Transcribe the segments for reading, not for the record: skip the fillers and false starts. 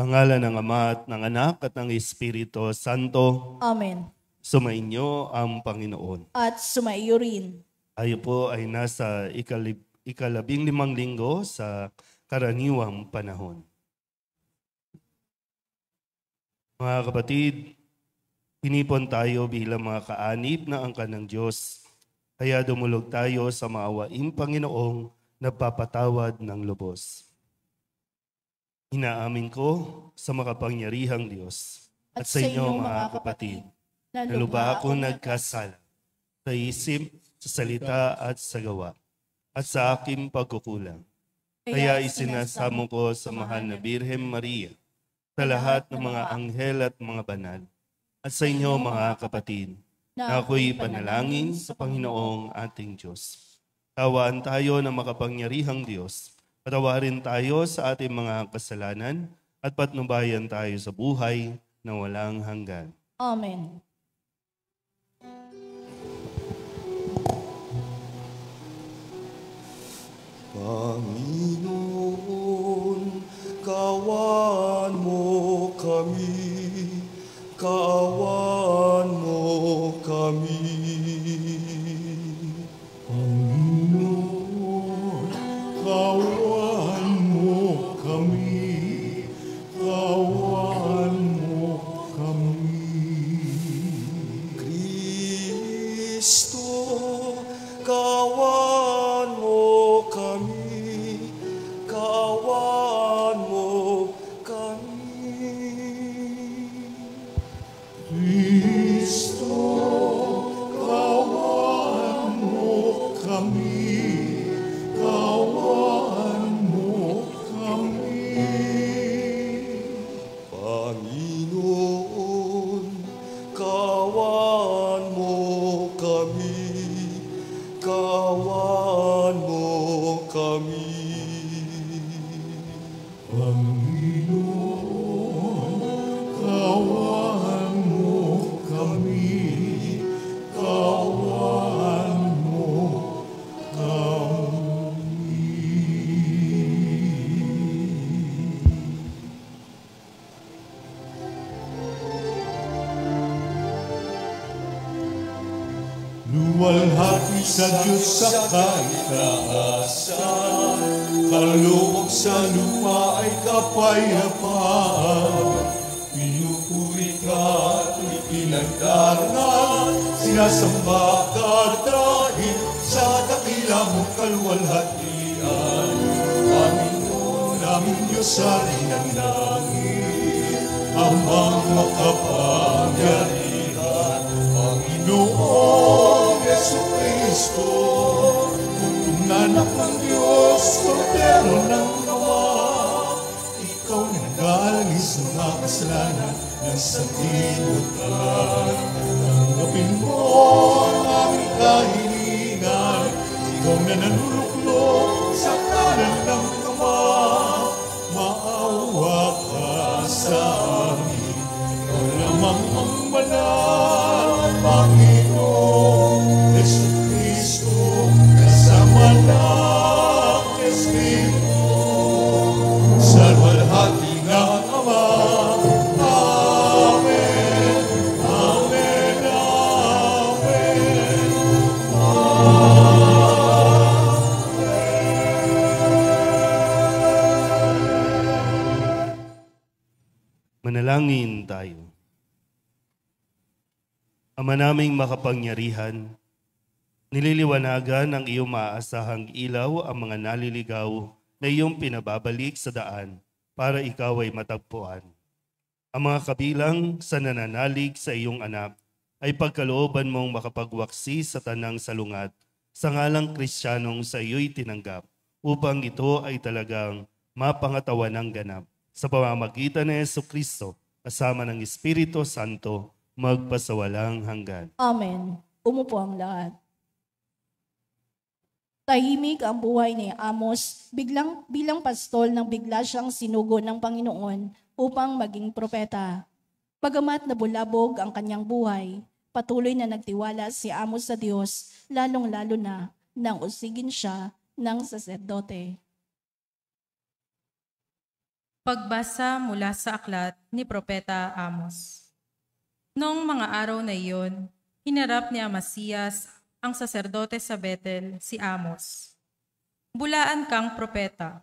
Pangalan ng Ama at ng Anak at ng Espiritu Santo. Amen. Sumainyo ang Panginoon. At sumaiyo rin. Tayo po ay nasa ika-15 linggo sa karaniwang panahon. Mga kapatid, pinipon tayo bilang mga kaanib na angkan ng Diyos. Kaya dumulog tayo sa maawaing Panginoong nagpapatawad ng lubos. Inaamin ko sa makapangyarihang Diyos at sa inyo mga kapatid, na lubha ako nagkasala sa isip, sa salita at sa gawa, at sa aking pagkukulang. Kaya isinasamo ko sa mahal na Birhen Maria, sa lahat ng mga anghel at mga banal, at sa inyo mga kapatid, na ako'y panalangin sa Panginoong ating Diyos. Tawaan tayo ng makapangyarihang Diyos. Patawarin tayo sa ating mga kasalanan at patnubayan tayo sa buhay na walang hanggan. Amen. Panginoon, kaawaan mo kami, kaawaan mo kami. Panginoon, kaawaan mo kami, kaawaan mo kami. Kristo, kaawaan mo kami, kaawaan mo kami. Kristo, kaawaan mo kami, kaawaan mo kami. Panginoon, kaawaan mo kami, kaawaan mo kami. Panginoon, kaawaan mo kami, kaawaan mo kami. Luwalhati sa Diyos sa kaitaasan, kaloob sa lupa ay kapayapaan. Pinupuri ka at ipinagdarangal, sinasamba ka dahil sa dakila mong kaluwalhatian. Panginoon aming Diyos sa rin ng langit, amang makapangyarihan. Panginoon Yesu Kristo, kung anak ng Diyos, kordero ng Ama, ikaw na nag-aalis ng mga kasalanan ng sanlibutan. Tanggapin mo ang aming kahilingan, ikaw na nanuluklok sa kanan ng Ama. Maawa ka sa amin, ikaw lamang ang banal, Panginoon Yesu Kristo, kasama ng Espiritu, sa luwalhati ng Ama. Amen, amen, amen, Manalangin tayo. Ama naming makapangyarihan, nililiwanagan ng iyong maaasahang ilaw ang mga naliligaw na iyong pinababalik sa daan para ikaw ay matagpuan. Ang mga kabilang sa nananalig sa iyong anak ay pagkalooban mong makapagwaksi sa tanang salungat sa ngalang Kristiyanong sa iyo'y tinanggap upang ito ay talagang mapangatawan ng ganap sa pamamagitan ni Jesucristo kasama ng Espiritu Santo magpasawalang hanggan. Amen. Umupo ang lahat. Tahimik ang buhay ni Amos bilang pastol nang bigla siyang sinugo ng Panginoon upang maging propeta. Bagamat nabulabog ang kanyang buhay, patuloy na nagtiwala si Amos sa Diyos, lalong-lalo na nang usigin siya ng saserdote. Pagbasa mula sa aklat ni Propeta Amos. Noong mga araw na iyon, hinarap ni Amasiyas ang saserdote sa Betel, si Amos. Bulaan kang propeta,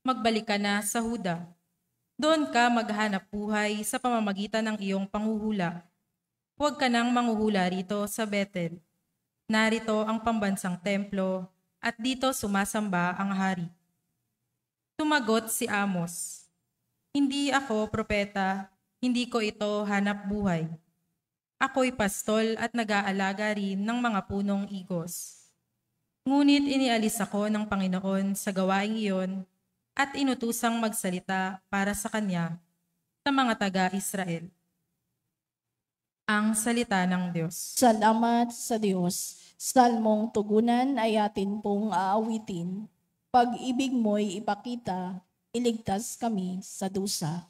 magbalik ka na sa Huda. Doon ka maghanap buhay sa pamamagitan ng iyong panghuhula. Huwag ka nang manghuhula rito sa Betel. Narito ang pambansang templo at dito sumasamba ang hari. Tumagot si Amos, "Hindi ako propeta, hindi ko ito hanap buhay. Ako'y pastol at nag-aalaga rin ng mga punong igos. Ngunit inialis ako ng Panginoon sa gawaing iyon at inutusang magsalita para sa Kanya sa mga taga-Israel." Ang salita ng Diyos. Salamat sa Diyos. Salmong tugunan ay atin pong aawitin. Pag-ibig mo'y ipakita, iligtas kami sa dusa.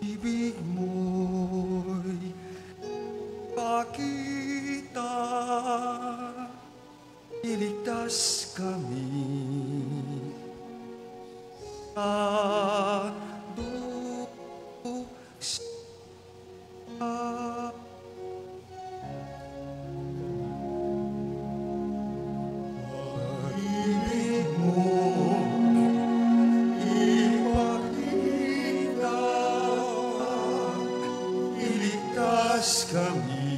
Ibig mo'y pakita, iligtas kami sa dusa. Ibig mo'y ipakita, iligtas kami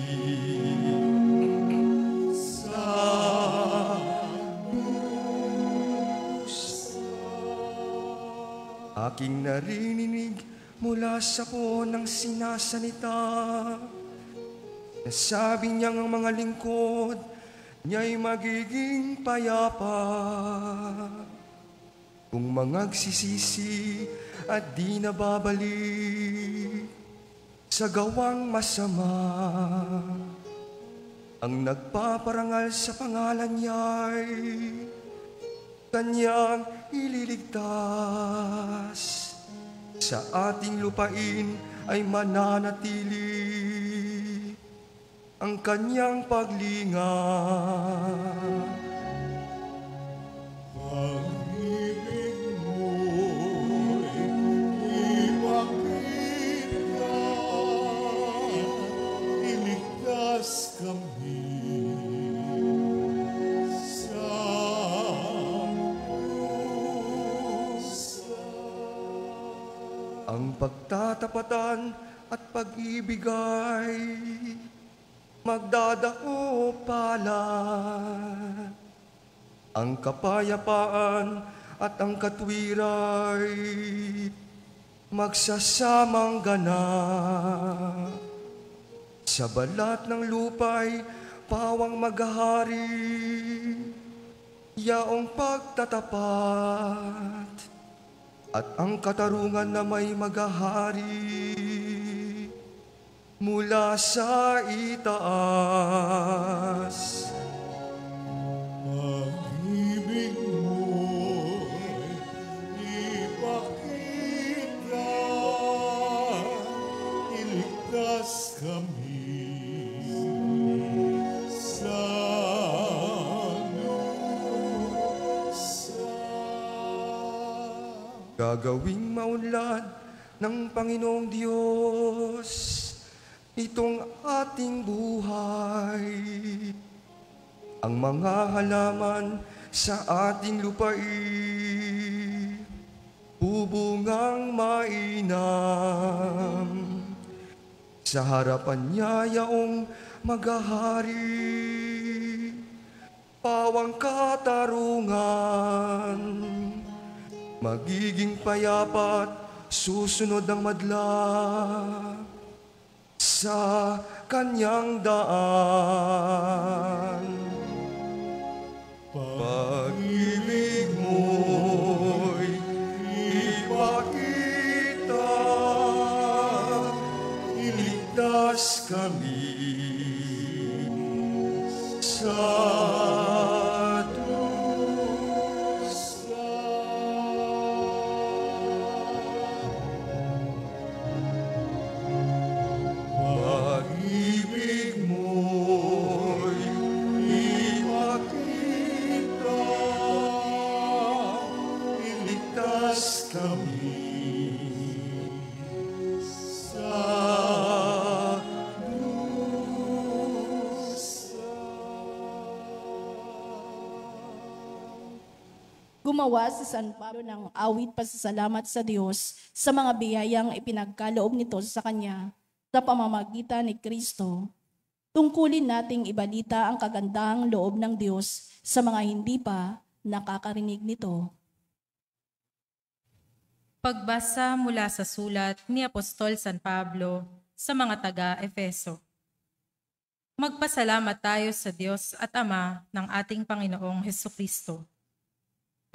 sa dusa. Aking narinig mula sa puon ng sinasalita, nasabi niyang ang mga lingkod niya'y magiging payapa kung mangagsisisi at di na babalik sa gawang masama. Ang nagpaparangal sa pangalan niya'y Kanyang ililigtas. Sa ating lupain ay mananatili ang Kanyang paglinga. Pag-ibig mo'y ipakita, iligtas kami sa dusa. Ang pagtatapatan at pag-ibig ay magdadako palad. Ang kapayapaan at ang katwiray magsasamang ganap. Sa balat ng lupa'y pawang maghahari, yaong pagtatapat at ang katarungan na may maghahari mula sa itaas. Pag-ibig mo'y ipakita, iligtas kami sa dusa. Gagawing maunlad ng Panginoong Diyos itong ating buhay. Ang mga halaman sa ating lupain bubungang mainam. Sa harapan niya yaong maghahari, pawang katarungan. Magiging payapat susunod ang madla sa Kanyang daan. Pag-ibig mo'y ipakita, iligtas kami sa Gumawa si San Pablo ng awit pasasalamat sa Diyos sa mga biyayang ipinagkaloob nito sa kanya sa pamamagitan ni Kristo. Tungkulin nating ibalita ang kagandahang loob ng Diyos sa mga hindi pa nakakarinig nito. Pagbasa mula sa sulat ni Apostol San Pablo sa mga taga-Efeso. Magpasalamat tayo sa Diyos at Ama ng ating Panginoong Hesukristo.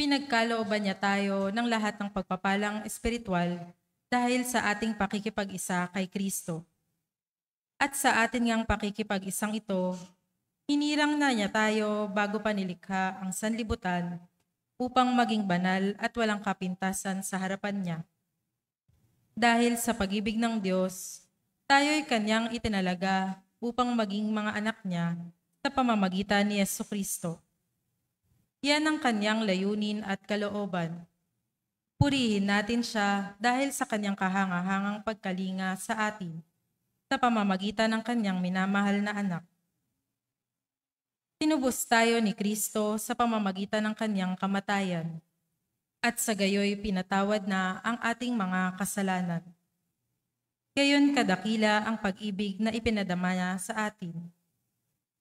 Pinagkalooban niya tayo ng lahat ng pagpapalang espiritual dahil sa ating pakikipag-isa kay Kristo. At sa atin ngang pakikipag-isang ito, hinirang na niya tayo bago pa nilikha ang sanlibutan upang maging banal at walang kapintasan sa harapan niya. Dahil sa pag-ibig ng Diyos, tayo'y kanyang itinalaga upang maging mga anak niya sa pamamagitan ni Jesucristo. Yan ang kanyang layunin at kalooban. Purihin natin siya dahil sa kanyang kahangahangang pagkalinga sa atin sa pamamagitan ng kanyang minamahal na anak. Tinubos tayo ni Kristo sa pamamagitan ng kanyang kamatayan at sa gayoy pinatawad na ang ating mga kasalanan. Gayon kadakila ang pag-ibig na ipinadama niya sa atin.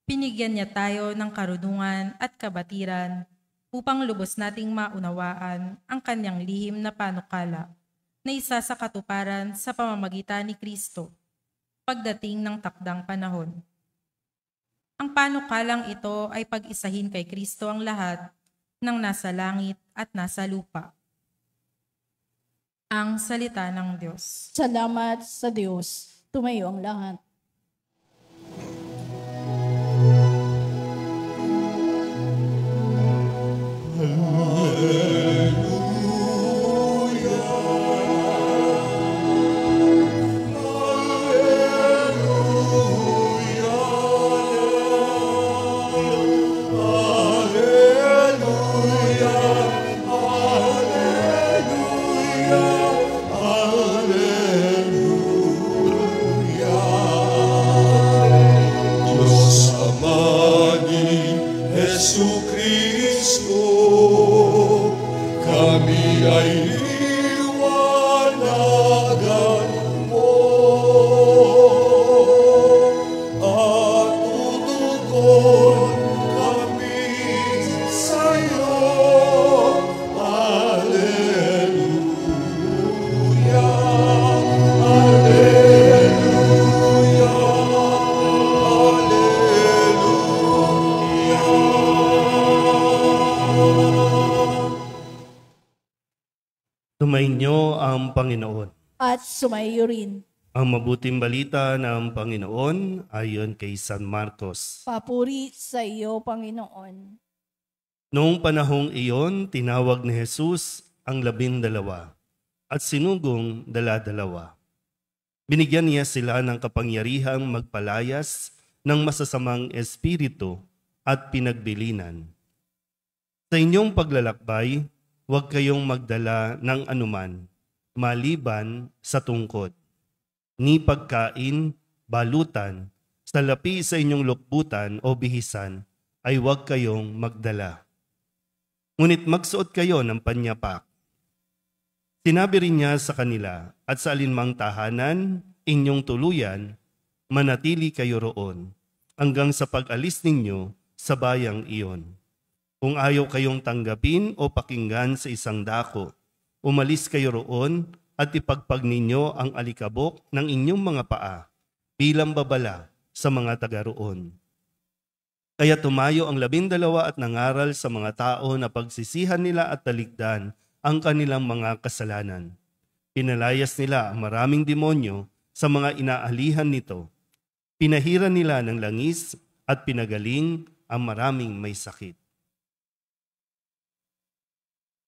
Pinigyan niya tayo ng karunungan at kabatiran upang lubos nating maunawaan ang kanyang lihim na panukala na isa sa katuparan sa pamamagitan ni Kristo pagdating ng takdang panahon. Ang panukalang ito ay pag-isahin kay Kristo ang lahat ng nasa langit at nasa lupa. Ang salita ng Diyos. Salamat sa Diyos. Tumayo ang lahat. Jesucristo, kami ay liwanagan mo at tutugon kami sa'yo. Alleluia, Alleluia, Sumainyo ang Panginoon. At sumayo rin. Ang mabuting balita ng Panginoon ayon kay San Marcos. Papuri sa iyo, Panginoon. Noong panahong iyon, tinawag ni Jesus ang 12 at sinugong 12. Binigyan niya sila ng kapangyarihang magpalayas ng masasamang espiritu at pinagbilinan. Sa inyong paglalakbay, huwag kayong magdala ng anuman, maliban sa tungkod, ni pagkain, balutan, salapi sa inyong lukbutan o bihisan, ay huwag kayong magdala. Ngunit magsuot kayo ng panyapak. Sinabi rin niya sa kanila, at sa alinmang tahanan, inyong tuluyan, manatili kayo roon, hanggang sa pag-alis ninyo sa bayang iyon. Kung ayaw kayong tanggapin o pakinggan sa isang dako, umalis kayo roon at ipagpag ninyo ang alikabok ng inyong mga paa bilang babala sa mga taga roon. Kaya tumayo ang 12 at nangaral sa mga tao na pagsisihan nila at talikdan ang kanilang mga kasalanan. Pinalayas nila ang maraming demonyo sa mga inaalihan nito. Pinahiran nila ng langis at pinagaling ang maraming may sakit.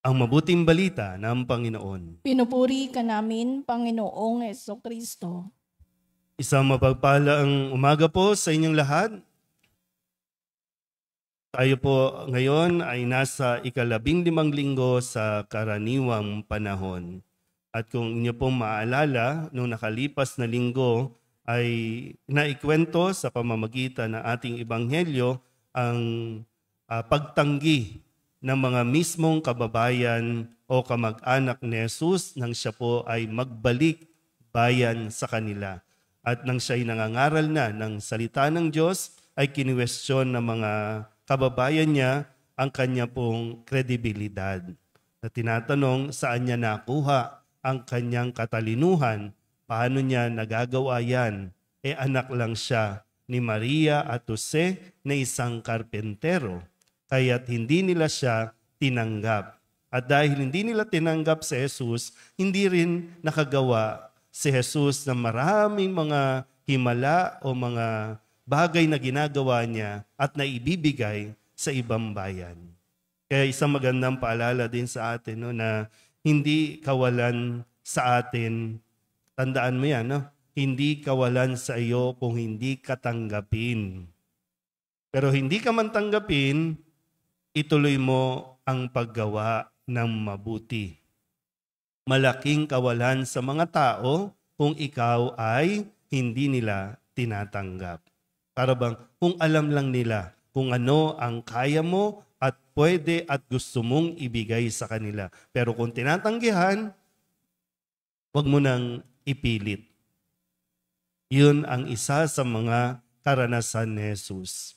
Ang mabuting balita ng Panginoon. Pinupuri ka namin, Panginoong Jesucristo. Isang mapagpalang umaga po sa inyong lahat. Tayo po ngayon ay nasa 15 linggo sa karaniwang panahon. At kung inyo pong maalala, noong nakalipas na linggo ay naikwento sa pamamagitan ng ating ebanghelyo ang pagtanggi ng mga mismong kababayan o kamag-anak ni Jesus nang siya po ay magbalik bayan sa kanila. At nang siya ay nangangaral na ng salita ng Diyos, ay kiniwestiyon ng mga kababayan niya ang kanya pong kredibilidad. Na tinatanong saan niya nakuha ang kanyang katalinuhan, paano niya nagagawa yan? Anak lang siya ni Maria at Jose na isang karpentero. Kaya't hindi nila siya tinanggap. At dahil hindi nila tinanggap si Jesus, hindi rin nakagawa si Jesus ng maraming mga himala o mga bagay na ginagawa niya at naibibigay sa ibang bayan. Kaya isang magandang paalala din sa atin no, na hindi kawalan sa atin, tandaan mo yan, no? Hindi kawalan sa iyo kung hindi ka tanggapin. Pero hindi ka man tanggapin, ituloy mo ang paggawa ng mabuti. Malaking kawalan sa mga tao kung ikaw ay hindi nila tinatanggap. Para bang kung alam lang nila kung ano ang kaya mo at pwede at gusto mong ibigay sa kanila. Pero kung tinatanggihan, huwag mo nang ipilit. Yun ang isa sa mga karanasan ni Jesus.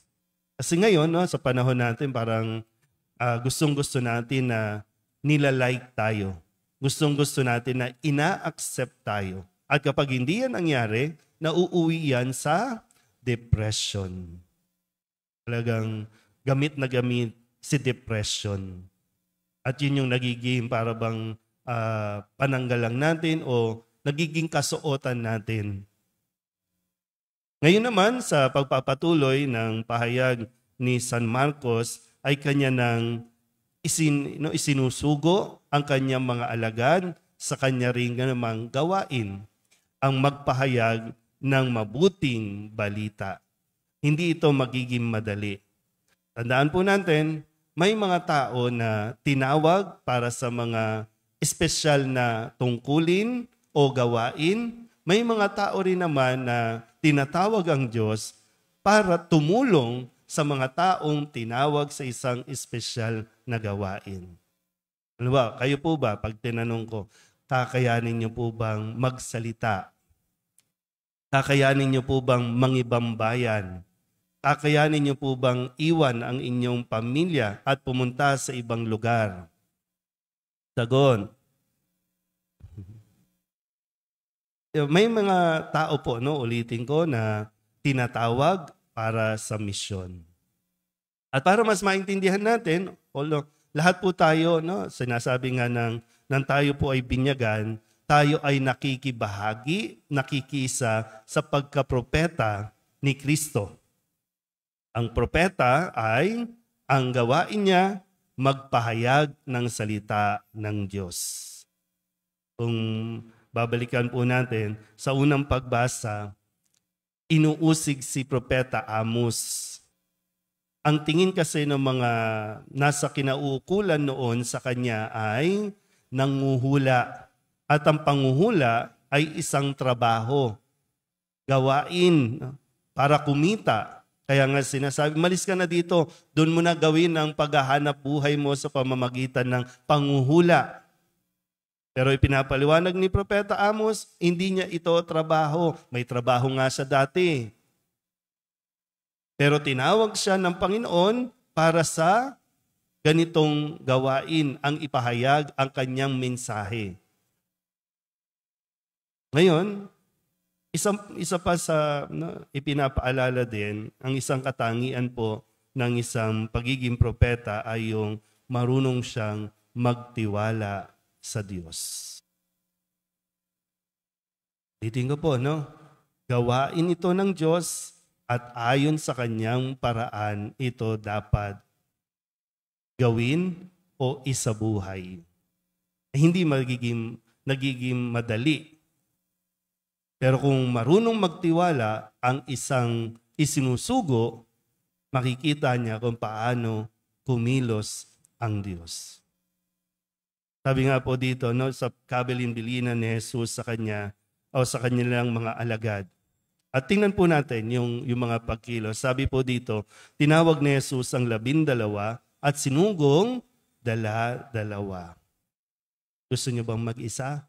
Kasi ngayon, no, sa panahon natin, parang gustong-gusto natin na nilalike tayo. Gustong-gusto natin na ina-accept tayo. At kapag hindi yan nangyari, nauuwi yan sa depression. Talagang gamit na gamit si depression. At yun yung nagiging para bang pananggal lang natin o nagiging kasuotan natin. Ngayon naman sa pagpapatuloy ng pahayag ni San Marcos ay kanya nang isinusugo ang kanyang mga alagad sa kanya rin namang gawain ang magpahayag ng mabuting balita. Hindi ito magiging madali. Tandaan po natin, may mga tao na tinawag para sa mga espesyal na tungkulin o gawain. May mga tao rin naman na tinatawag ang Diyos para tumulong sa mga taong tinawag sa isang espesyal na gawain. Ano ba? Kayo po ba, pag tinanong ko, kakayanin niyo po bang magsalita? Kakayanin niyo po bang mangibambayan? Kakayanin niyo po bang iwan ang inyong pamilya at pumunta sa ibang lugar? Sagot. May mga tao po, no, ulitin ko, na tinatawag para sa misyon. At para mas maintindihan natin, although lahat po tayo, no, sinasabi nga ng tayo po ay binyagan, tayo ay nakikibahagi, nakikisa sa pagkapropeta ni Kristo. Ang propeta ay ang gawain niya magpahayag ng salita ng Diyos. Kung babalikan po natin sa unang pagbasa, inuusig si Propeta Amos. Ang tingin kasi ng mga nasa kinauukulan noon sa kanya ay nanguhula. At ang panguhula ay isang trabaho, gawain para kumita. Kaya nga sinasabi, malis ka na dito, doon mo na gawin ang paghahanap buhay mo sa pamamagitan ng panguhula. Pero ipinapaliwanag ni Propeta Amos, hindi niya ito trabaho. May trabaho nga siya dati. Pero tinawag siya ng Panginoon para sa ganitong gawain, ang ipahayag ang kanyang mensahe. Ngayon, isa pa sa ipinapaalala din, ang isang katangian po ng isang pagiging propeta ay yung marunong siyang magtiwala sa Diyos. Titingin ko po, no? Gawain ito ng Diyos at ayon sa kanyang paraan ito dapat gawin o isabuhay. Hindi nagiging madali. Pero kung marunong magtiwala ang isang isinusugo, makikita niya kung paano kumilos ang Diyos. Sabi nga po dito, no, sa kabilin-bilinan ni Jesus sa kanya o sa kanilang mga alagad. At tingnan po natin yung mga pagkilos. Sabi po dito, tinawag ni Jesus ang 12 at sinugong 12. Gusto niyo bang mag-isa?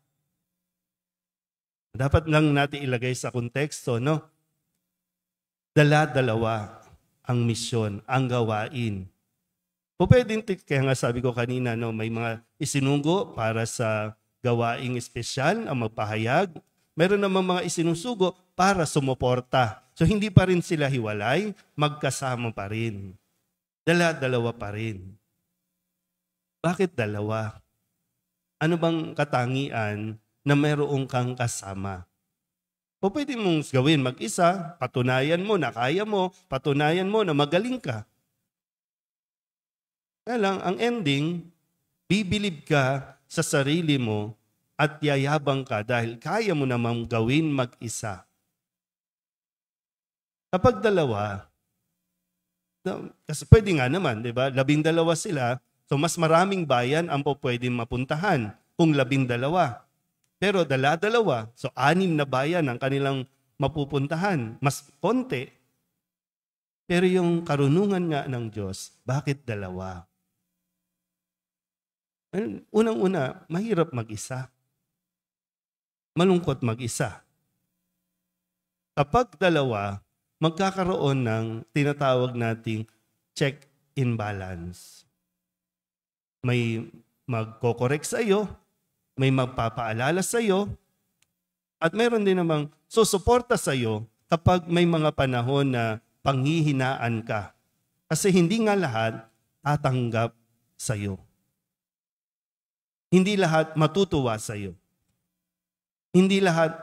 Dapat lang natin ilagay sa konteksto, no? 12 ang misyon, ang gawain. O pwedeng, kaya nga sabi ko kanina, no, may mga isinugo para sa gawaing espesyal ang magpahayag. Meron namang mga isinusugo para sumuporta. So hindi pa rin sila hiwalay, magkasama pa rin. Dala-dalawa pa rin. Bakit dalawa? Ano bang katangian na meron kang kasama? O pwede mong gawin mag-isa, patunayan mo na kaya mo, patunayan mo na magaling ka. Kaya lang, ang ending, bibilib ka sa sarili mo at yayabang ka dahil kaya mo namang gawin mag-isa. Kapag dalawa, kasi pwede nga naman, di ba? 12 sila, so mas maraming bayan ang pwedeng mapuntahan kung 12. Pero dala-dalawa, so 6 na bayan ang kanilang mapupuntahan. Mas konti. Pero yung karunungan nga ng Diyos, bakit 2? Unang-una, mahirap mag-isa. Malungkot mag-isa. Kapag 2, magkakaroon ng tinatawag nating check-in balance. May magko-correct sa iyo, may magpapaalala sa iyo, at meron din namang susuporta sa iyo kapag may mga panahon na panghihinaan ka. Kasi hindi nga lahat tatanggap sa iyo. Hindi lahat matutuwa sa iyo. Hindi lahat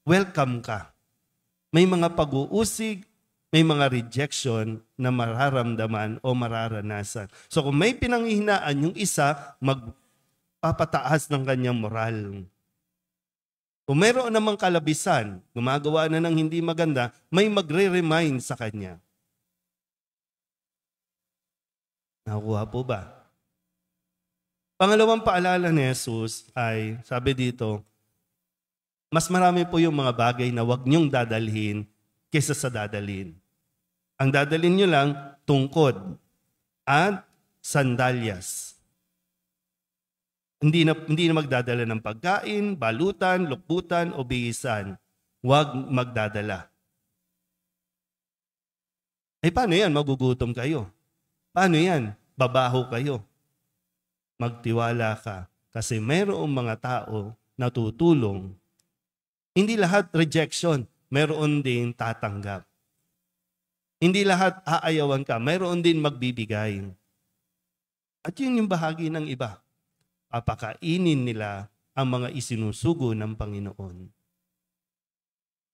welcome ka. May mga pag-uusig, may mga rejection na mararamdaman o mararanasan. So kung may pinanghihinaan yung isa, magpapataas ng kanyang moral. Kung mayroon namang kalabisan, gumagawa na ng hindi maganda, may magre-remind sa kanya. Nakuha po ba? Pangalawang paalala ni Jesus ay, sabi dito, mas marami po yung mga bagay na wag niyong dadalhin kaysa sa dadalhin. Ang dadalhin niyo lang, tungkod at sandalyas. Hindi na magdadala ng pagkain, balutan, lukbutan, o bihisan. Huwag magdadala. Paano yan? Magugutom kayo. Paano yan? Babaho kayo. Magtiwala ka kasi mayroong mga tao na tutulong. Hindi lahat rejection, mayroon din tatanggap. Hindi lahat aayawan ka, mayroon din magbibigay. At yun yung bahagi ng iba. Papakainin nila ang mga isinusugo ng Panginoon.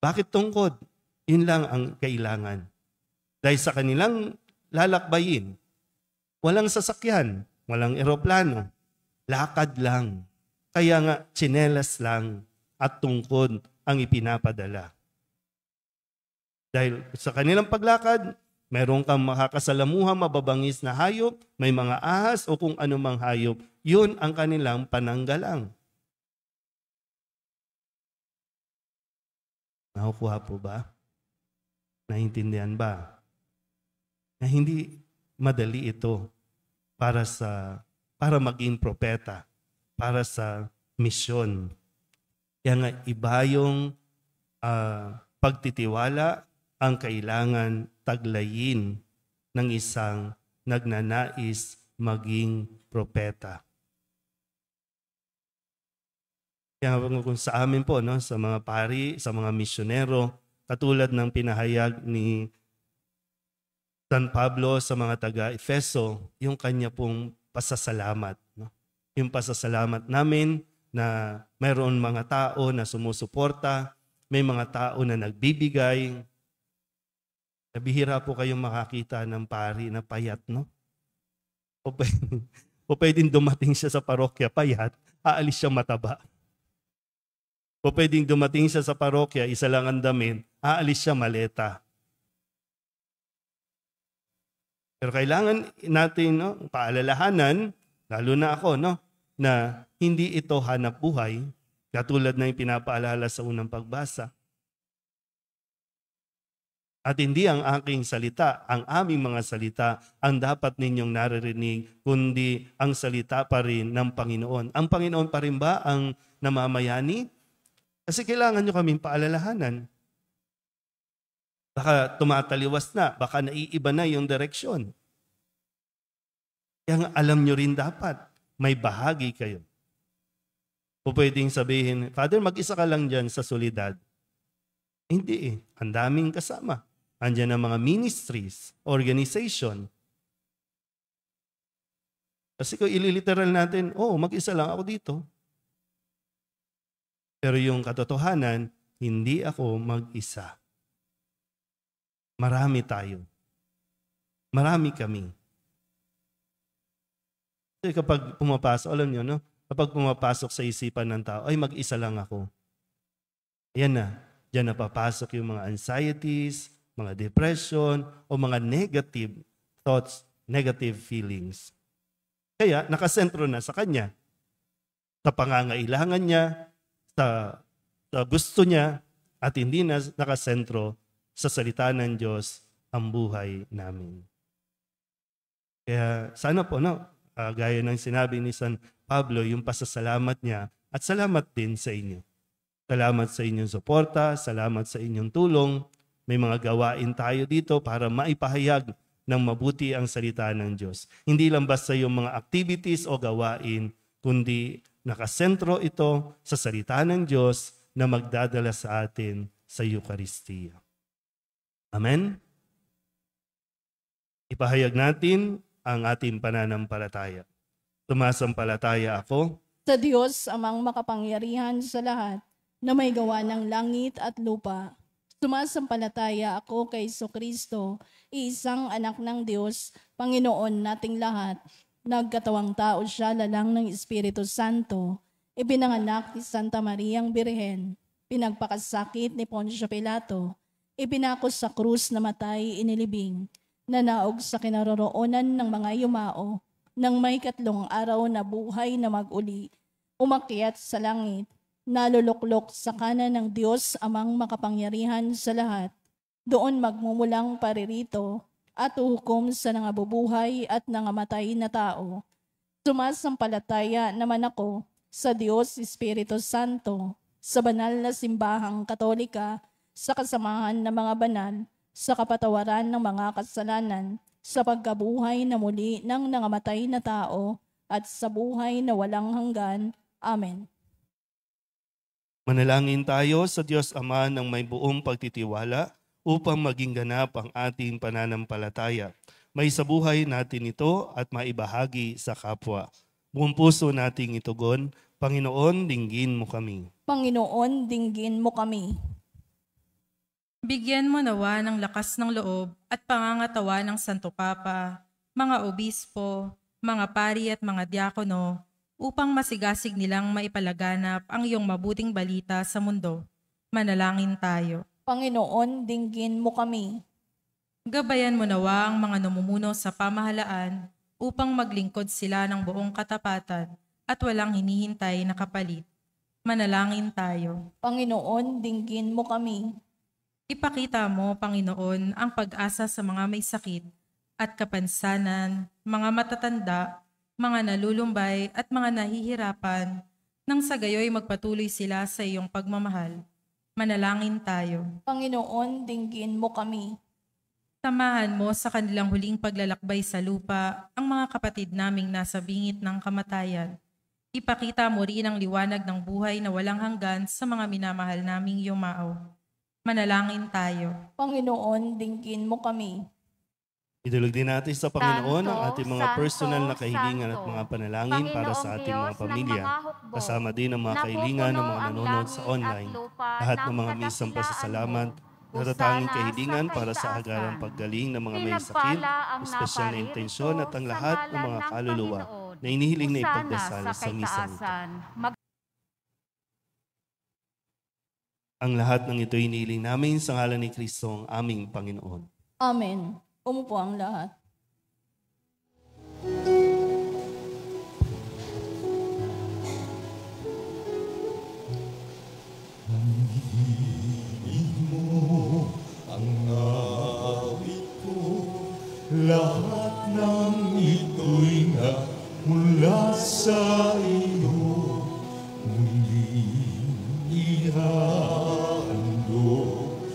Bakit tungkod? Yun lang ang kailangan. Dahil sa kanilang lalakbayin, walang sasakyan, walang eroplano, lakad lang. Kaya nga, tsinelas lang at tungkod ang ipinapadala. Dahil sa kanilang paglakad, meron kang makakasalamuha, mababangis na hayop, may mga ahas o kung anumang hayop, yun ang kanilang pananggalang. Nakukuha po ba? Naintindihan ba? Na hindi madali ito para maging propeta, para sa misyon. Kaya nga iba yung pagtitiwala ang kailangan taglayin ng isang nagnanais maging propeta. Kaya kung sa amin po, no, sa mga pari, sa mga misyonero, katulad ng pinahayag ni San Pablo sa mga taga-Efeso, yung kanya pong pasasalamat. No? Yung pasasalamat namin na mayroon mga tao na sumusuporta may mga tao na nagbibigay. Bihira po kayong makakita ng pari na payat, no? O pwedeng dumating siya sa parokya payat, aalis siya mataba. O pwedeng dumating siya sa parokya, isa lang ang damit, aalis siya maleta. Pero kailangan natin, no, paalalahanan, lalo na ako, no, na hindi ito hanap buhay, katulad na yung pinapaalala sa unang pagbasa. At hindi ang aking salita, ang aming mga salita, ang dapat ninyong naririnig, kundi ang salita pa rin ng Panginoon. Ang Panginoon pa rin ba ang namamayani? Kasi kailangan nyo kaming paalalahanan. Baka tumataliwas na, baka naiiba na yung direksyon. Kaya alam nyo rin dapat, may bahagi kayo. O pwedeng sabihin, Father, mag-isa ka lang dyan sa solidad. Hindi eh, ang daming kasama. Andiyan ang mga ministries, organization. Kasi kung ililiteral natin, mag-isa lang ako dito. Pero yung katotohanan, hindi ako mag-isa. Marami tayo. Marami kami. Kasi kapag pumapasok, alam nyo, no? Kapag pumapasok sa isipan ng tao, ay mag-isa lang ako. Yan na. Diyan napapasok yung mga anxieties, mga depression, o mga negative thoughts, negative feelings. Kaya nakasentro na sa kanya. Sa pangangailangan niya, sa gusto niya, at hindi na nakasentro sa salita ng Diyos ang buhay namin. Kaya sana po, no, gaya ng sinabi ni San Pablo, yung pasasalamat niya, at salamat din sa inyo. Salamat sa inyong suporta, salamat sa inyong tulong. May mga gawain tayo dito para maipahayag ng mabuti ang salita ng Diyos. Hindi lang basta yung mga activities o gawain, kundi nakasentro ito sa salita ng Diyos na magdadala sa atin sa Eucharistia. Amen? Ipahayag natin ang ating pananampalataya. Sumasampalataya ako Sa Diyos, amang makapangyarihan sa lahat, na may gawa ng langit at lupa. Sumasampalataya ako kay Jesucristo, isang anak ng Diyos, Panginoon nating lahat. Nagkatawang tao siya lalang ng Espiritu Santo. Ipinanganak ni Santa Mariang Birhen. Pinagpakasakit ni Poncio Pilato. Ipinakos sa krus na matay inilibing. Nanaog sa kinaroroonan ng mga yumao. Nang may 3 araw na buhay na mag-uli. Umakyat sa langit. Naluluklok sa kanan ng Diyos amang makapangyarihan sa lahat. Doon magmumulang paririto at uhukom sa nangabubuhay at nangamatay na tao. Sumasampalataya naman ako sa Diyos Espiritu Santo, sa banal na simbahang Katolika, sa kasamahan ng mga banal, sa kapatawaran ng mga kasalanan, sa pagkabuhay na muli ng nangamatay na tao, at sa buhay na walang hanggan. Amen. Manalangin tayo sa Diyos Ama ng may buong pagtitiwala upang maging ganap ang ating pananampalataya. May sa buhay natin ito at maibahagi sa kapwa. Buong puso nating itugon, Panginoon, dinggin mo kami. Panginoon, dinggin mo kami. Bigyan mo nawa ng lakas ng loob at pangangatawa ng Santo Papa, mga obispo, mga pari at mga diakono, upang masigasig nilang maipalaganap ang iyong mabuting balita sa mundo. Manalangin tayo. Panginoon, dinggin mo kami. Gabayan mo nawa ang mga namumuno sa pamahalaan upang maglingkod sila ng buong katapatan at walang hinihintay na kapalit. Manalangin tayo. Panginoon, dinggin mo kami. Ipakita mo, Panginoon, ang pag-asa sa mga may sakit at kapansanan, mga matatanda, mga nalulumbay at mga nahihirapan, nang sa gayoy magpatuloy sila sa iyong pagmamahal. Manalangin tayo. Panginoon, dinggin mo kami. Samahan mo sa kanilang huling paglalakbay sa lupa ang mga kapatid naming nasa bingit ng kamatayan. Ipakita mo rin ang liwanag ng buhay na walang hanggan sa mga minamahal naming yumao. Manalangin tayo. Panginoon, dinggin mo kami. Idulog din natin sa Panginoon ang Santo, ating mga personal na Santo, kahilingan at Santo. mga panalangin para sa ating mga Panginoong Diyos ng pamilya. mga hukbo, Kasama din ang mga kahilingan ng mga napupuno ang nanonood sa langit online. at lupa Lahat ng ng mga misang kadakilaan pasasalamat, mo. natatanging Hosana kahilingan sa para sa kaitaasan. agarang paggaling ng mga may sakit, Pinagpala ang espesyal na naparirito intensyon at ang sa lahat ng ngalan mga ng kaluluwa Panginoon. na inihiling na Hosana ipagdasal sa sa misang ito. kaitaasan. Ang lahat ng ito inihiling namin sa ngalan ni Kristo, ang aming Panginoon. Amen. Umupo ang lahat. Lahat ng ito'y mula sa iyo, muling ihahandog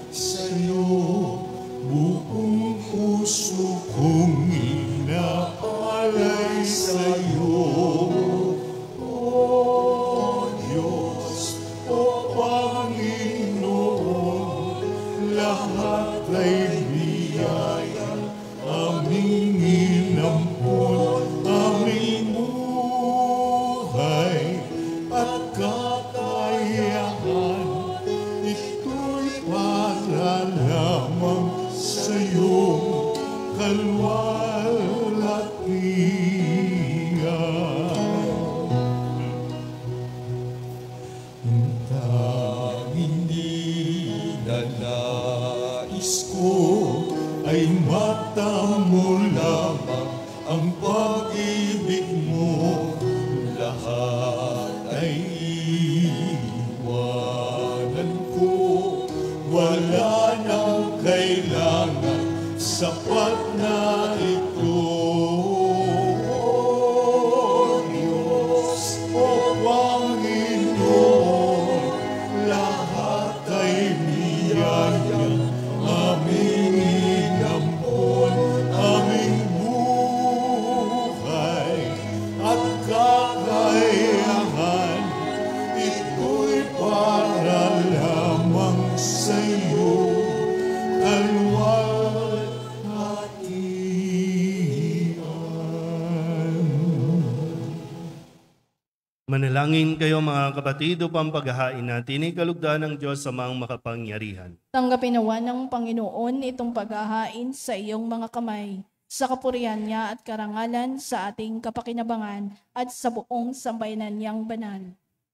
sa iyo, buong puso kong inaalay sa iyo. O Diyos, O Panginoon, lahat ay biyaya, aming inampon, aming buhay at kakayahan. Ito'y para lamang sa iyong kalwalhatian. Ang tanging ninanais ko ay matamo lamang ang pag-ibig mo. Lahat ay iwanan ko, wala nang kailangan, sapat na ito. O Diyos, O Panginoon, lahat ay biyaya, aming inampon, aming buhay at kakayahan. Ito'y para lamang sa iyo, kalwalhatian. Manalangin kayo mga kapatid upang paghahain natin ay kalugdan ng Diyos amang makapangyarihan. Tanggapin nawa ng Panginoon itong paghahain sa iyong mga kamay, sa kapurihan niya at karangalan sa ating kapakinabangan at sa buong sambayanan niyang banal.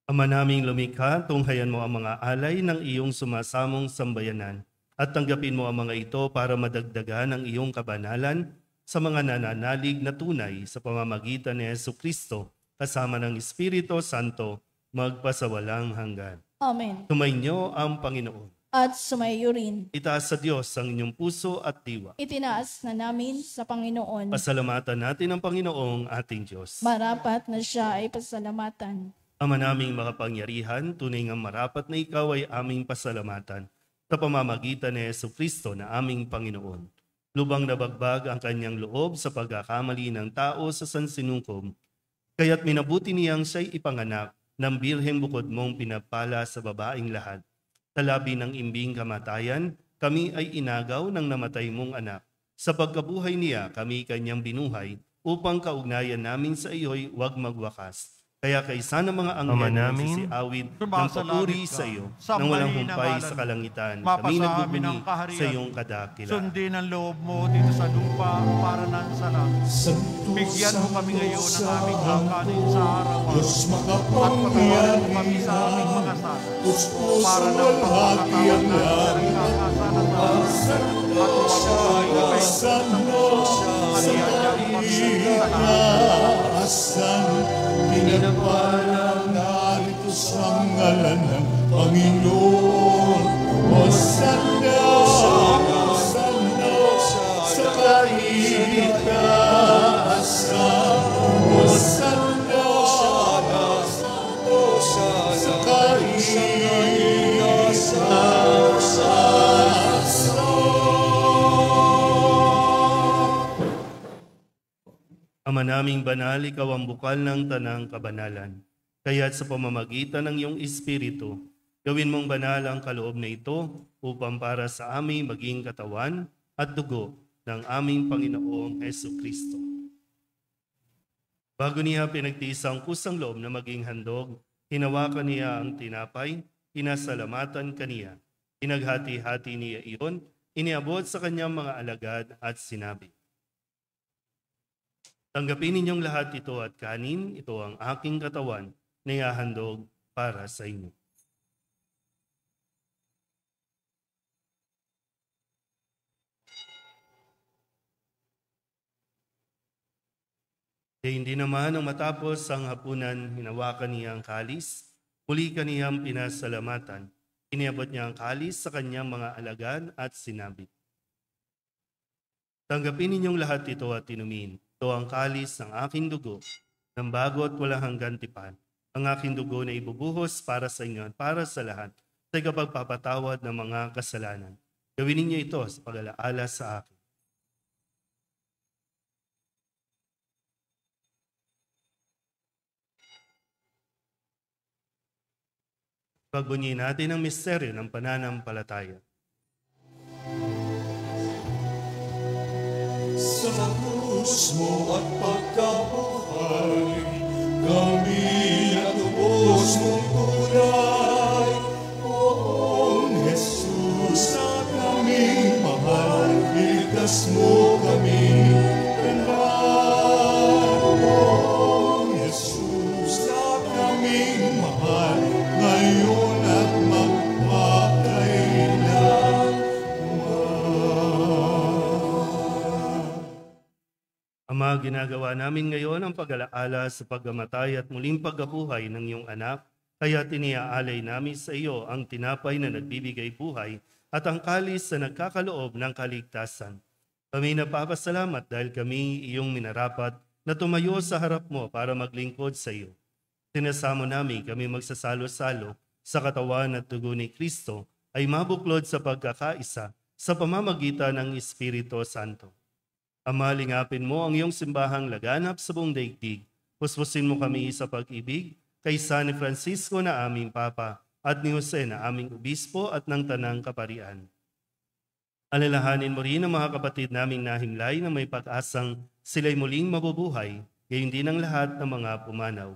Ama naming lumikha, tunghayan mo ang mga alay ng iyong sumasamong sambayanan at tanggapin mo ang mga ito para madagdagan ang iyong kabanalan sa mga nananalig na tunay sa pamamagitan ni Jesucristo kasama ng Espiritu Santo magpasawalang hanggan. Amen. Tumainyo ang Panginoon. At sumayo rin. Itaas sa Diyos ang inyong puso at diwa. Itinaas na namin sa Panginoon. Pasalamatan natin ang Panginoong ating Diyos. Marapat na siya ay pasalamatan. Ama naming makapangyarihan, tunay nga marapat na ikaw ay aming pasalamatan sa pamamagitan ni Jesucristo na aming Panginoon. Lubang nabagbag ang kanyang loob sa pagkakamali ng tao sa sansinukom, kaya't minabuti niyang siya'y ipanganak ng birheng bukod mong pinapala sa babaeng lahat. Sa labi ng imbing kamatayan, kami ay inagaw ng namatay mong anak. Sa pagkabuhay niya, kami kanyang binuhay, upang kaugnayan namin sa iyo'y huwag magwakas. Kaya kaysa ng mga Ama anghel namin, nagsisiawid ng sumasalangit papuri ka. sa iyo, Sambahin nang walang ang humpay ngalan sa mo. kalangitan, kami Mapasa amin nagbubuni ang kaharian. sa iyong kadakilaan. Sundin ang loob mo dito sa lupa para nan sa langit. Bigyan mo kami ngayon ng aming kakanin sa araw-araw. Diyos At patawarin mo kami sa aming mga sala. Para ng pagkakatawad namin sa nagkakasala sa amin. At huwag mo kami kapaitan sa puso. At ianyang pagsunod sa lahat. Asan pinapalang narito sa ngalan ng Panginoon. Hosana, Hosana, sa kaitaasan. Hosana, sa kaitaasan. Ama naming banal, ikaw ang bukal ng tanang kabanalan. Kaya't sa pamamagitan ng iyong Espiritu, gawin mong banal ang kaloob na ito upang para sa amin maging katawan at dugo ng aming Panginoong Heso Kristo. Bago niya pinagtiis ang kusang loob na maging handog, hinawakan niya ang tinapay, pinasalamatan kaniya. Pinaghati-hati niya iyon, iniabot sa kanyang mga alagad at sinabi, "Tanggapin ninyong lahat ito at kanin, ito ang aking katawan na ihahandog para sa inyo." Hindi naman nang matapos ang hapunan, hinawakan niya ang kalis, muli kaniyang pinasalamatan. Iniabot niya ang kalis sa kanyang mga alagad at sinabi, "Tanggapin ninyong lahat ito at inumin. Ito ang kalis ng aking dugo, ng bago at walang hanggang tipan. Ang aking dugo na ibubuhos para sa inyo at para sa lahat sa kapagpapatawad ng mga kasalanan. Gawin ninyo ito sa pag-alaala sa akin." Pagbunyi natin ang misteryo ng pananampalataya. Sa krus mo at pagkabuhay, kami natubos mong tunay. Poong Jesus na kaming mahal, iligtas mo kami. Poong Jesus na kaming mahal, ngayon at Ama, ginagawa namin ngayon ang pag-alaala sa pagkamatay at muling pagkabuhay ng iyong anak, kaya tiniaalay namin sa iyo ang tinapay na nagbibigay buhay at ang kalis na nagkakaloob ng kaligtasan. Kami napapasalamat dahil kami iyong minarapat na tumayo sa harap mo para maglingkod sa iyo. Sinasamo namin kami magsasalo-salo sa katawan at dugo ni Kristo ay mabuklod sa pagkakaisa sa pamamagitan ng Espiritu Santo. Ama, lingapin mo ang iyong simbahang laganap sa buong daigdig. Puspusin mo kami sa pag-ibig kay San Francisco na aming Papa at ni Jose na aming Obispo at ng Tanang Kaparian. Alalahanin mo rin ang mga kapatid naming nahimlay na may pag-asang sila'y muling mabubuhay, gayon din ang lahat ng mga pumanaw.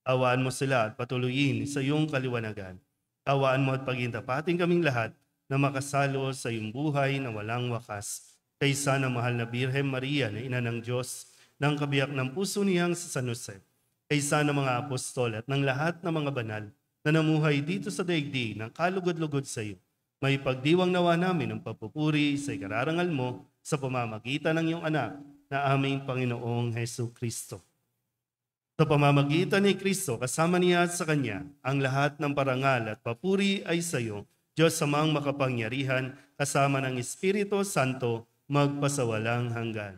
Awaan mo sila at patuloyin sa iyong kaliwanagan. Awaan mo at pagintapatin kaming lahat na makasalo sa iyong buhay na walang wakas. Kaysa ng mahal na Birhen Maria na ina ng Diyos, ng kabiyak ng puso niyang si San Jose, kaysa ng mga apostol at ng lahat ng mga banal na namuhay dito sa daigdig ng kalugod-lugod sa iyo, may pagdiwang nawa namin ng papupuri sa ikararangal mo sa pamamagitan ng iyong anak na aming Panginoong Hesu Kristo. Sa pamamagitan ni Kristo, kasama niya at sa Kanya, ang lahat ng parangal at papuri ay sa iyo, Diyos Amang makapangyarihan, kasama ng Espiritu Santo, magpasawalang hanggan.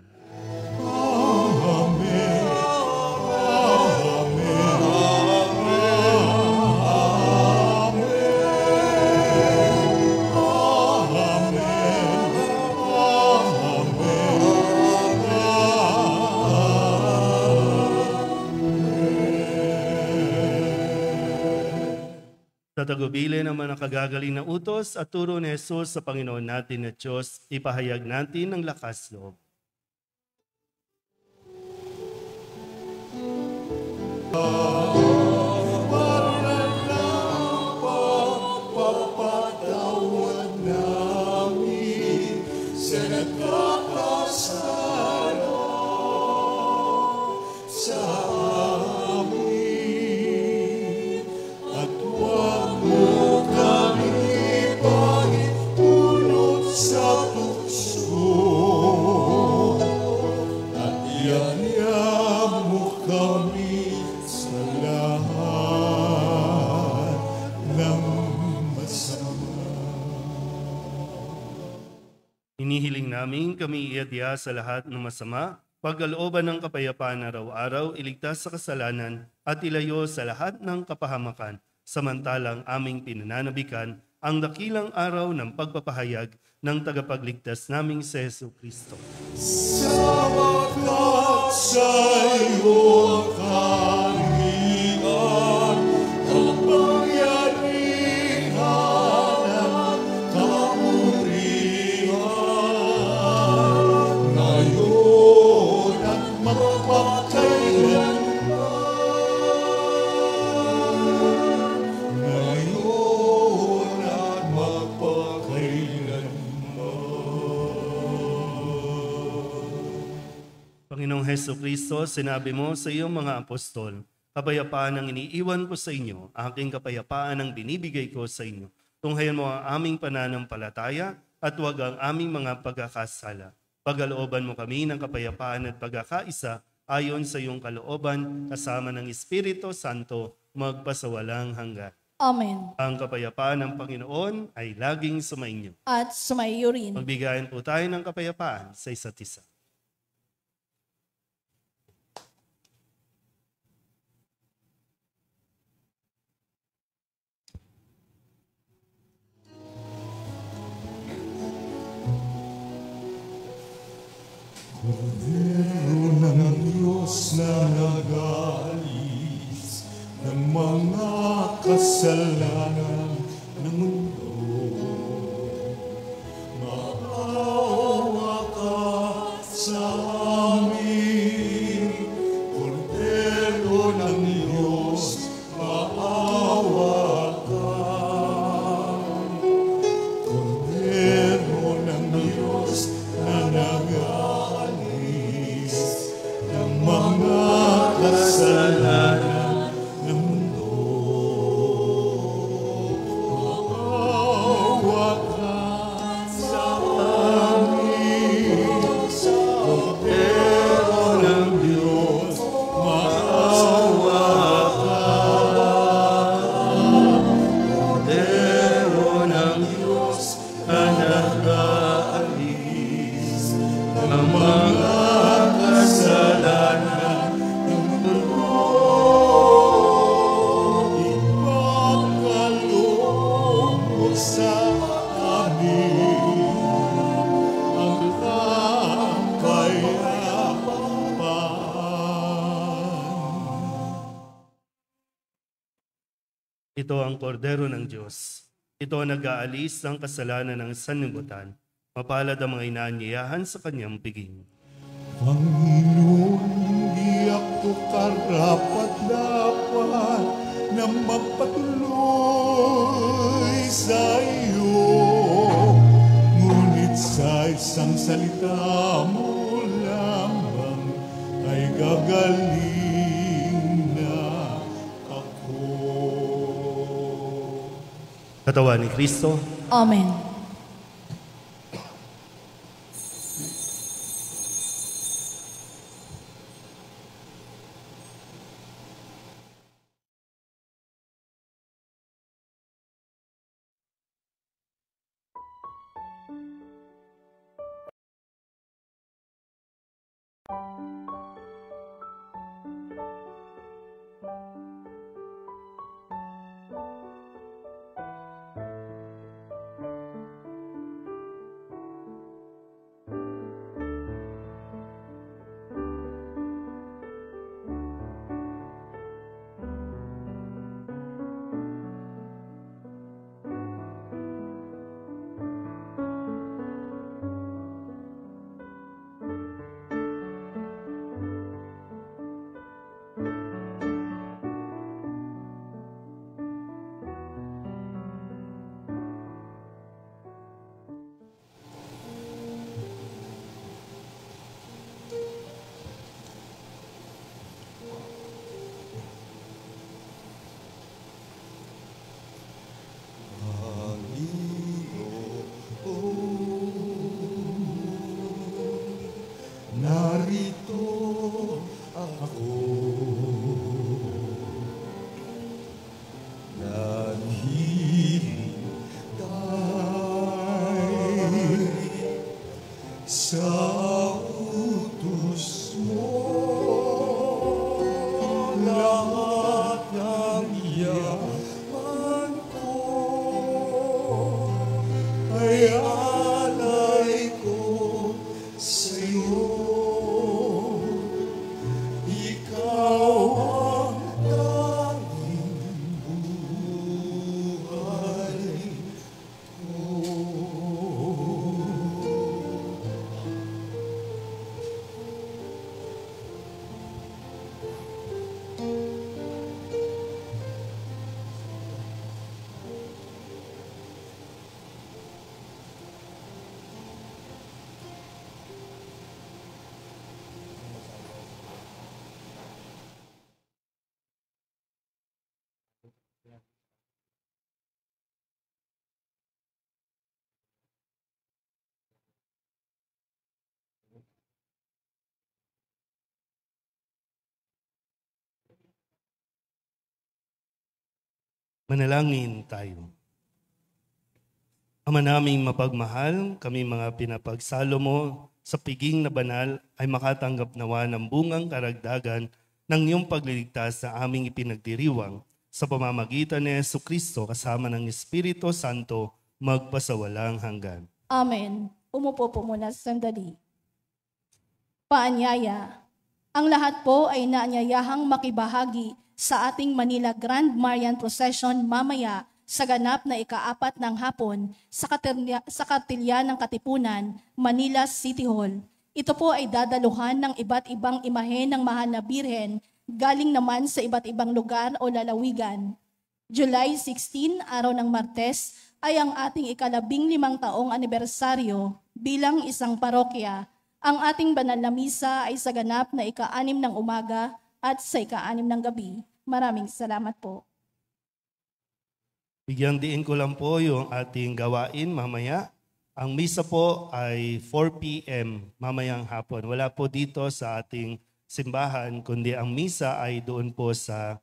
Amen. Tatagubilin ang mga nakagagaling na utos at turo ni Jesus sa Panginoon natin at Diyos, ipahayag natin ng lakas loob. Papatawad namin sa nagkakasala sa amin at huwag mo kami pahintulot sa tukso at ianya mo kami sa lahat ng masama. Hinihiling namin kami iadya sa lahat ng masama, pagkalooban ng kapayapaan araw-araw, iligtas sa kasalanan at ilayo sa lahat ng kapahamakan, samantalang aming pinananabikan ang dakilang araw ng pagpapahayag ng tagapagligtas naming si Jesu Kristo. Sa wakas sa'yo kaharian, kapangyarihan at kapurihan Panginoong Heso Kristo, sinabi mo sa iyong mga apostol, kapayapaan ang iniiwan ko sa inyo, aking kapayapaan ang binibigay ko sa inyo. Tunghayan mo ang aming pananampalataya at huwag ang aming mga pagkakasala. Pagalooban mo kami ng kapayapaan at pagkakaisa ayon sa iyong kalooban kasama ng Espiritu Santo magpasawalang hanggan. Amen. Ang kapayapaan ng Panginoon ay laging sumainyo. At sumaiyo rin. Magbigayan po tayo ng kapayapaan sa isa't isa. Kordero ng Diyos na nag-aalis ng mga kasalanan ng mundo. Maawa ka sa amin, Kordero ng Diyos, maawa ka. Kordero ng Diyos na nag-aalis ng mga kasalanan ng mundo. Maawa ka sa amin, Kordero ng Diyos, maawa ka. Kordero ng Diyos na nag-aalis ng mga kasalanan ng mundo. Ipagkaloob mo sa amin ang kapayapaan. Ito ang kordero ng Diyos. Ito ang nag-aalis ng kasalanan ng sanlibutan. Mapalad ang mga inaanyayahan sa kanyang piging. Panginoon, hindi ako karapat-dapat na magpatuloy sa iyo. Ngunit sa isang salita mo lamang ay gagaling na ako. Katawan ni Kristo, Amen. Narito ako, naghihintay sa utos mo. Lahat ng yaman ko ay alay ko sa'yo. Ikaw ang tanging buhay ko. Manalangin tayo. Ama naming mapagmahal, kami mga pinapagsalo mo sa piging na banal ay makatanggap nawa ng bungang karagdagan ng iyong pagliligtas sa aming ipinagdiriwang sa pamamagitan ni Jesucristo kasama ng Espiritu Santo magpasawalang hanggan. Amen. Umupo po muna sandali. Paanyaya. Ang lahat po ay naanyayahang makibahagi sa ating Manila Grand Marian Procession mamaya sa ganap na ika-4 ng hapon sa Katilya ng Katipunan, Manila City Hall. Ito po ay dadaluhan ng iba't ibang imahe ng Mahal na Birhen galing naman sa iba't ibang lugar o lalawigan. July 16, araw ng Martes, ay ang ating ika-15 taong anibersaryo bilang isang parokya. Ang ating banal na misa ay sa ganap na ika-6 ng umaga at sa ika-6 ng gabi. Maraming salamat po. Bigyan diin ko lang po yung ating gawain mamaya. Ang misa po ay 4 p.m. mamayang hapon. Wala po dito sa ating simbahan, kundi ang misa ay doon po sa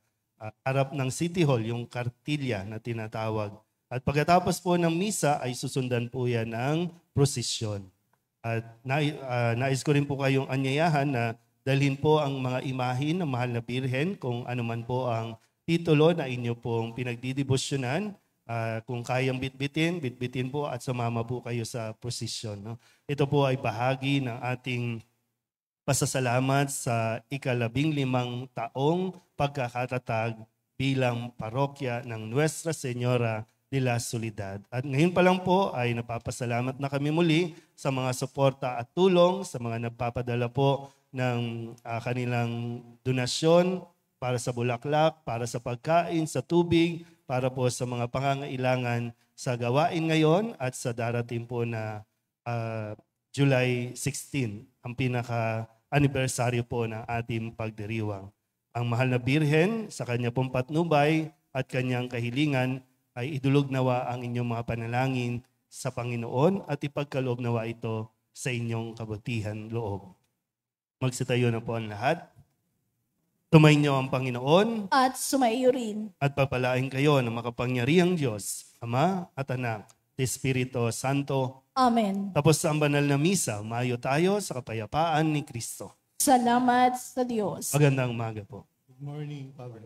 harap ng City Hall, yung kartilya na tinatawag. At pagkatapos po ng misa ay susundan po yan ng prosesyon. At nais ko rin po kayong anyayahan na dalhin po ang mga imahin ng Mahal na Birhen, kung ano man po ang titulo na inyo pong pinagdidibosyonan. Kung kayang bitbitin po at sumama po kayo sa prosesyon. No? Ito po ay bahagi ng ating pasasalamat sa ika-15 taong pagkakatatag bilang parokya ng Nuestra Señora de la Soledad. At ngayon pa lang po ay napapasalamat na kami muli sa mga suporta at tulong, sa mga nagpapadala po ng kanilang donasyon para sa bulaklak, para sa pagkain, sa tubig, para po sa mga pangangailangan sa gawain ngayon at sa darating po na July 16, ang pinaka-anniversary po ng ating pagdiriwang. Ang Mahal na Birhen sa kanya pong patnubay at kanyang kahilingan ay idulog nawa ang inyong mga panalangin sa Panginoon at ipagkaloob nawa ito sa inyong kabutihan loob. Magsitayo na po ang lahat. Tumainyo ang Panginoon At sumaiyo rin. at papalain kayo ng makapangyarihang Diyos, Ama at Anak, at Espiritu Santo. Amen. Tapos sa banal na misa, umayo tayo sa kapayapaan ni Kristo. Salamat sa Diyos. Magandang umaga po. Good morning, Father.